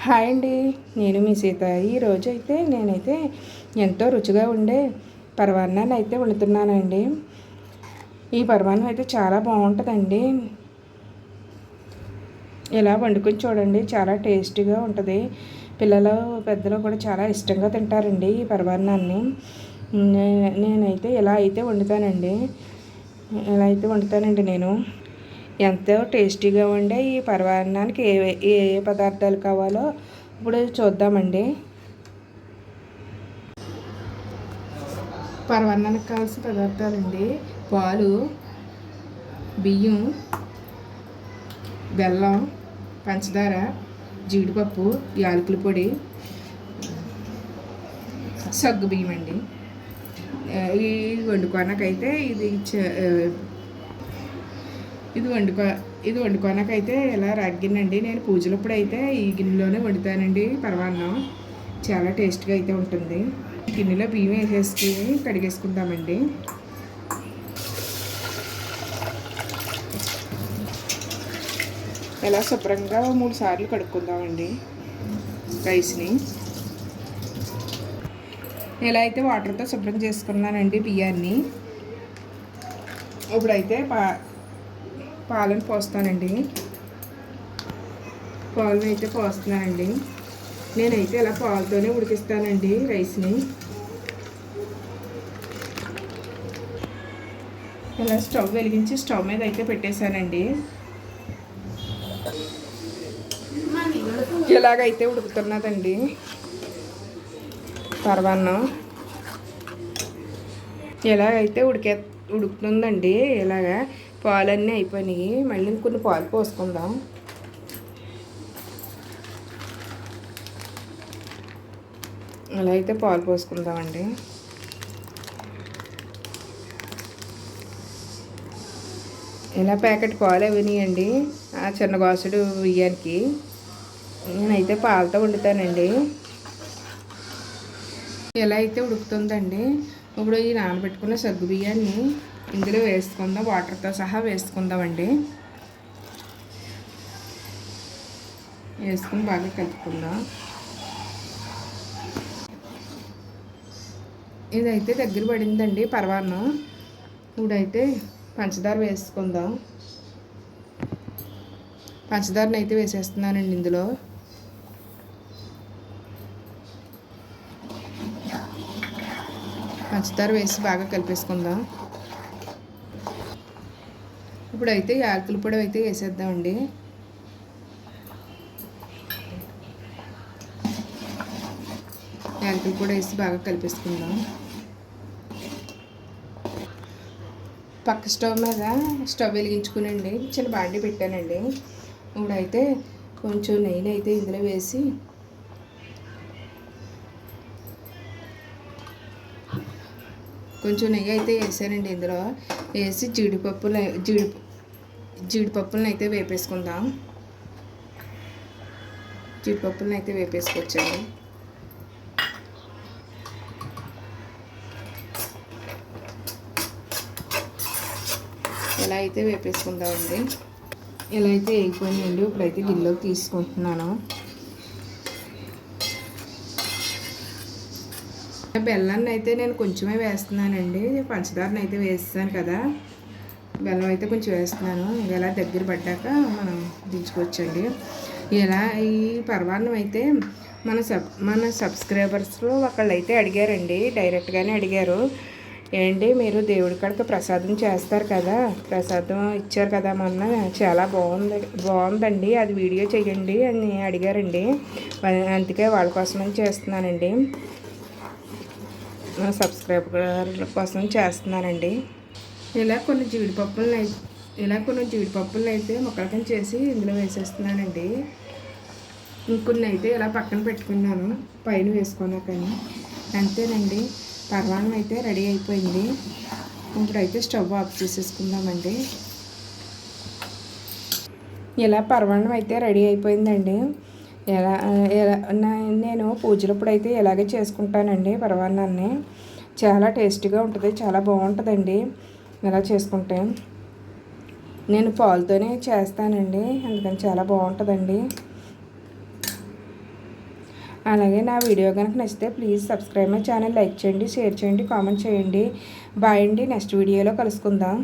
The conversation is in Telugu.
హాయ్ అండి, నేను మీ సీత. ఈరోజు అయితే నేనైతే ఎంతో రుచిగా ఉండే పరమాన్నాన్ని అయితే వండుతున్నానండి. ఈ పరమాన్నం అయితే చాలా బాగుంటుందండి. ఇలా వండుకొని చూడండి, చాలా టేస్టీగా ఉంటుంది. పిల్లలు పెద్దలు కూడా చాలా ఇష్టంగా తింటారండి ఈ పరమాన్నాన్ని. నేనైతే ఇలా అయితే వండుతానండి నేను. ఎంతో టేస్టీగా ఉండే ఈ పరమాన్నానికి ఏ ఏ పదార్థాలు కావాలో ఇప్పుడు చూద్దామండి. పరమాన్నానికి కావాల్సిన పదార్థాలండి: పాలు, బియ్యం, బెల్లం, పంచదార, జీడిపప్పు, యాలకుల పొడి, సగ్గు బియ్యం అండి. ఈ వండుకోనకైతే ఇది వండుకోనకైతే ఇలా రాగినండి. నేను పూజలప్పుడు అయితే ఈ గిన్నెలోనే వండుతానండి పరమాన్నం. చాలా టేస్ట్గా అయితే ఉంటుంది. గిన్నెలో బియ్యం వేసేసుకుని కడిగేసుకుందామండి. ఇలా శుభ్రంగా 3 సార్లు కడుక్కుందామండి రైస్ని. ఇలా అయితే వాటర్తో శుభ్రం చేసుకున్నానండి బియ్యాన్ని. ఇప్పుడైతే పాలను పోస్తానండి. పాలను అయితే పోస్తున్నానండి. నేనైతే ఇలా పాలతోనే ఉడికిస్తానండి రైస్ని. ఇలా స్టవ్ వెలిగించి స్టవ్ మీద అయితే పెట్టేశానండి. ఇలాగైతే ఉడుకుతున్నదండి పరమాన్నం. ఇలాగైతే ఉడుకుతుందండి. ఇలాగా పాలన్నీ అయిపోయినాయి. మళ్ళీ కొన్ని పాలు పోసుకుందాం. అలా అయితే పాలు పోసుకుందామండి. ఇలా ప్యాకెట్ పాలు అవినాయండి ఆ చిన్న గాసుడు బియ్యానికి. నేనైతే పాలతో వండుతానండి. ఇలా అయితే ఉడుకుతుందండి. ఇప్పుడు ఈ నానబెట్టుకున్న సగ్గు బియ్యాన్ని ఇందులో వేసుకుందాం. వాటర్తో సహా వేసుకుందామండి. వేసుకుని బాగా కలుపుకుందాం. ఇదైతే దగ్గర పడిందండి పరమాన్నం. ఇప్పుడైతే పంచదార వేసుకుందాం. పంచదారని అయితే వేసేస్తున్నానండి ఇందులో. పంచదార వేసి బాగా కలిపేసుకుందాం. ఇప్పుడైతే యాలకుల పొడి అయితే వేసేద్దామండి. యాలకుల పొడి వేసి బాగా కలిపేసుకుందాం. పక్క స్టవ్ వెలిగించుకునండి చిన్న బాండి పెట్టానండి. ఇప్పుడైతే కొంచెం నెయ్యి అయితే ఇందులో వేసి కొంచెం నెయ్యి అయితే వేసానండి. ఇందులో వేసి జీడిపప్పులను అయితే వేపేసుకుందాం. జీడిపప్పులను అయితే వేపేసుకొచ్చాను. ఇలా అయితే వేపేసుకుందామండి. ఇలా అయితే వేగిపోయినాయండి. ఇప్పుడైతే గిన్నెలోకి తీసుకుంటున్నాను. బెల్లాన్ని అయితే నేను కొంచెమే వేస్తున్నానండి. పంచదారని అయితే వేస్తాను కదా, బెల్లం అయితే కొంచెం వేస్తున్నాను. ఇలా దగ్గర పడ్డాక మనం దించుకోవచ్చండి. ఇలా ఈ పరమాన్నం అయితే మన సబ్స్క్రైబర్స్లో ఒకళ్ళు అయితే అడిగారండి, డైరెక్ట్గానే అడిగారు. ఏంటి మీరు దేవుడి కాడికి ప్రసాదం చేస్తారు కదా, ప్రసాదం ఇచ్చారు కదా మొన్న, చాలా బాగుందండి, అది వీడియో చేయండి అని అడిగారండి. అందుకే వాళ్ళ కోసమని చేస్తున్నానండి. మన సబ్స్క్రైబర్ల కోసం చేస్తున్నానండి. ఇలా కొన్ని జీడిపప్పులను అయితే ముక్కలకం చేసి ఇందులో వేసేస్తున్నానండి. ఇంకొన్ని అయితే ఇలా పక్కన పెట్టుకున్నాను పైన వేసుకున్నాకని. అంతేనండి, పరమాన్నం అయితే రెడీ అయిపోయింది. ఇప్పుడైతే స్టవ్ ఆఫ్ చేసేసుకుందామండి. ఇలా పరమాన్నం అయితే రెడీ అయిపోయిందండి. నేను పూజలప్పుడు అయితే ఇలాగే చేసుకుంటానండి పరమాన్నాన్ని. చాలా టేస్టీగా ఉంటుంది, చాలా బాగుంటుందండి ఇలా చేసుకుంటే. నేను పాలతోనే చేస్తానండి, అందుకని చాలా బాగుంటుందండి. అలాగే నా వీడియో కనుక నచ్చితే please subscribe my channel, like చేయండి, షేర్ చేయండి, కామెంట్ చేయండి. బాయ్ అండి. నెక్స్ట్ వీడియోలో కలుసుకుందాం.